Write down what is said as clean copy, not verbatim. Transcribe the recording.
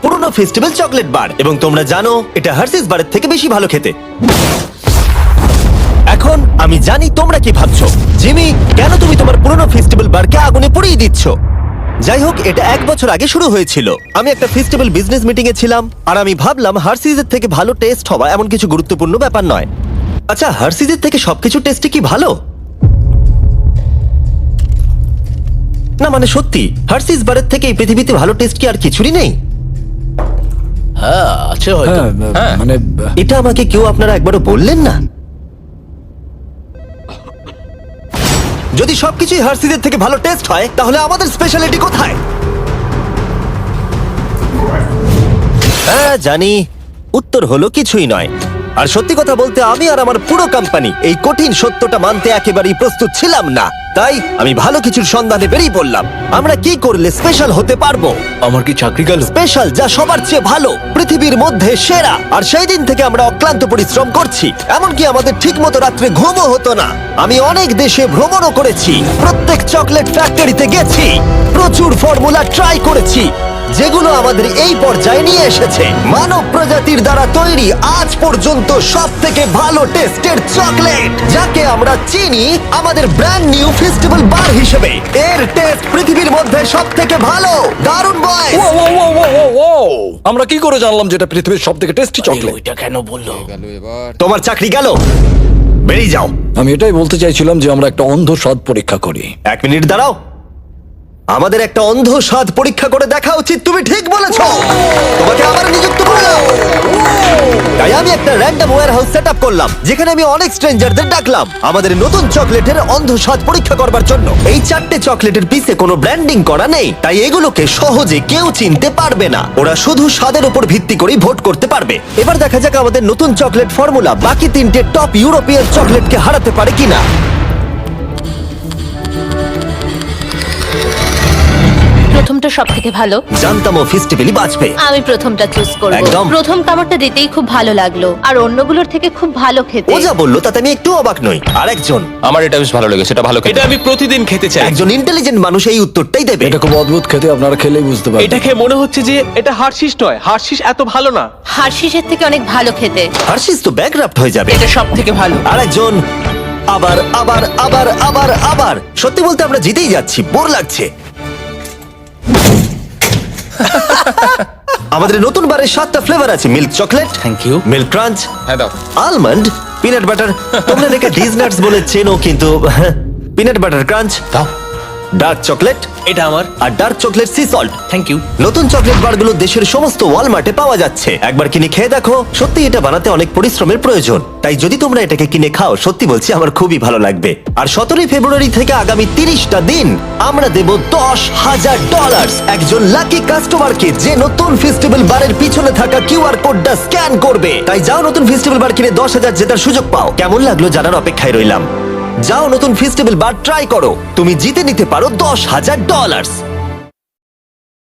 পুরনো festival chocolate bar, এবং তোমরা জানো এটা হার্সিস বারের থেকে বেশি ভালো খেতে। এখন আমি জানি তোমরা কি ভাবছো, জিমি কেন তুমি তোমার পুরনো ফেস্টিভ্যাল বারকে আগুনে পুড়িয়ে দিচ্ছ? যাই হোক, এটা 1 বছর আগে শুরু হয়েছিল। আমি একটা ফেস্টিভ্যাল বিজনেস মিটিং এ ছিলাম, আর আমি ভাবলাম হার্সিজের থেকে ভালো টেস্ট হওয়া এমন কিছু গুরুত্বপূর্ণ ব্যাপার নয়। আচ্ছা, হার্সিজের থেকে সবকিছু টেস্টে কি ভালো? না মানে সত্যি, হার্সিস বারের থেকে এই পৃথিবীতে ভালো টেস্ট কি আর কিছুরই নেই? হ্যাঁ আছে হয়তো। হ্যাঁ মানে এটা আমাকে কেউ আপনারা একবারও বললেন না? যদি সবকিছুই হার্সিজের থেকে ভালো টেস্ট হয়, তাহলে আমাদের স্পেশালিটি কোথায়? হ্যাঁ জানি, উত্তর হলো কিছুই নয়। আর সত্যি কথা বলতে, আমি আর আমার পুরো কোম্পানি এই কঠিন সত্যটা মানতে একেবারেই প্রস্তুত ছিলাম না। তাই আমি ভালো কিছুর সন্ধানে বেরিয়ে পড়লাম। আমরা কি করলে স্পেশাল হতে পারবো? আমার কি চাকরি গেল? স্পেশাল যা সবার চেয়ে ভালো, পৃথিবীর মধ্যে সেরা। আর সেই দিন থেকে আমরা অক্লান্ত পরিশ্রম করছি, এমনকি আমাদের ঠিকমতো রাত্রে ঘুমও হতো না। আমি অনেক দেশে ভ্রমণও করেছি, প্রত্যেক চকলেট ফ্যাক্টরিতে গেছি, প্রচুর ফর্মুলা ট্রাই করেছি, যেগুলো আমাদের এই পর্যায়ে নিয়ে এসেছে। মানব প্রজাতির দ্বারা তৈরি আজ পর্যন্ত সবথেকে ভালো টেস্টের চকলেট, যাকে আমরা চিনি আমাদের ব্র্যান্ড নিউ ফেস্টিভ্যাল বার হিসেবে। এর টেস্ট পৃথিবীর মধ্যে সবথেকে ভালো। দারুণ বয়। আমরা কি করে জানলাম যেটা পৃথিবীর সবথেকে টেস্টি চকলেট? ওইটা কেন বললো? তোমার চাকরি গেল, বেরিয়ে যাও। আমি এটাই বলতে চাইছিলাম যে আমরা একটা অন্ধ স্বাদ পরীক্ষা করি। 1 মিনিট দাঁড়াও, আমাদের একটা অন্ধ স্বাদ পরীক্ষা করে দেখা উচিত। তুমি ঠিক বলেছো, তোমাকে আবার নিযুক্ত করলাম। তাই আমি একটা র্যান্ডম ওয়্যারহাউস সেটআপ করলাম, যেখানে আমি অনেক স্ট্রেঞ্জারদের ডাকলাম আমাদের নতুন চকলেটের অন্ধ স্বাদ পরীক্ষা করবার জন্য। এই 4টে চকলেটের পিছে কোনো ব্র্যান্ডিং করা নেই, তাই এগুলোকে সহজে কেউ চিনতে পারবে না। ওরা শুধু স্বাদের উপর ভিত্তি করেই ভোট করতে পারবে। এবার দেখা যাক আমাদের নতুন চকলেট ফর্মুলা বাকি 3টে টপ ইউরোপিয়ান চকলেটকে হারাতে পারে কিনা। প্রথমটা সব থেকে ভালো। জানতাম ও ফেস্টিভ্যালি বাঁচবে। আমি প্রথমটা চুজ করব। একদম। প্রথম কামড়টা দিতেই খুব ভালো লাগলো, আর অন্যগুলোর থেকে খুব ভালো খেতে। ও যা বললো তাতে আমি একটু অবাক নই। আরেকজন, আমার এটা বেশ ভালো লেগেছে, এটা ভালো খেতে। এটা আমি প্রতিদিন খেতে চাই। একজন ইন্টেলিজেন্ট মানুষ এই উত্তরটাই দেবে। এটা খুব অদ্ভুত খেতে, আপনারা খেলেই বুঝতে পারবেন। এটা খেয়ে মনে হচ্ছে যে এটা হার্শিস নয়, হার্শিস এত ভালো না। হার্শিসের থেকে অনেক ভালো খেতে। হার্শিস তো ব্যাকগ্রাফট হয়ে যাবে। এটা সব থেকে ভালো। আরেকজন, আবার আবার আবার আবার আবার। সত্যি বলতে আমরা জিতেই যাচ্ছি, বোর লাগছে। আমাদের নতুন বারের 7টা ফ্লেভার আছে: milk chocolate, thank you. Milk crunch, হ্যাঁ দাও। Almond, peanut butter. তোমরা দেখে ডিজনাটস বলে চেনো, কিন্তু পিনাট বাটার ক্রাঞ্চ, দাও। ডার্ক চকলেট, এটা আমার। আর dark chocolate sea salt. Thank you. নতুন চকলেট বারগুলো দেশের সমস্ত ওয়ালমার্টে পাওয়া যাচ্ছে। একবার কিনে খেয়ে দেখো, সত্যি এটা বানাতে অনেক পরিশ্রমের প্রয়োজন। তাই যদি তোমরা এটাকে কিনে খাও, সত্যি বলছি আমার খুবই ভালো লাগবে। আর 17 ফেব্রুয়ারি থেকে আগামী 30টা দিন আমরা দেব $10,000 একজন লাকি কাস্টমারকে, যে নতুন ফেস্টিভ্যাল বারের পিছনে থাকা কিউআর কোডটা স্ক্যান করবে। তাই যাও, নতুন ফেস্টিভ্যাল বার কিনে 10,000 জেতার সুযোগ পাও। কেমন লাগলো জানার অপেক্ষায় রইলাম। যাও, নতুন ফেস্টিভ্যাল বার ট্রাই করো, তুমি জিতে নিতে পারো $10,000।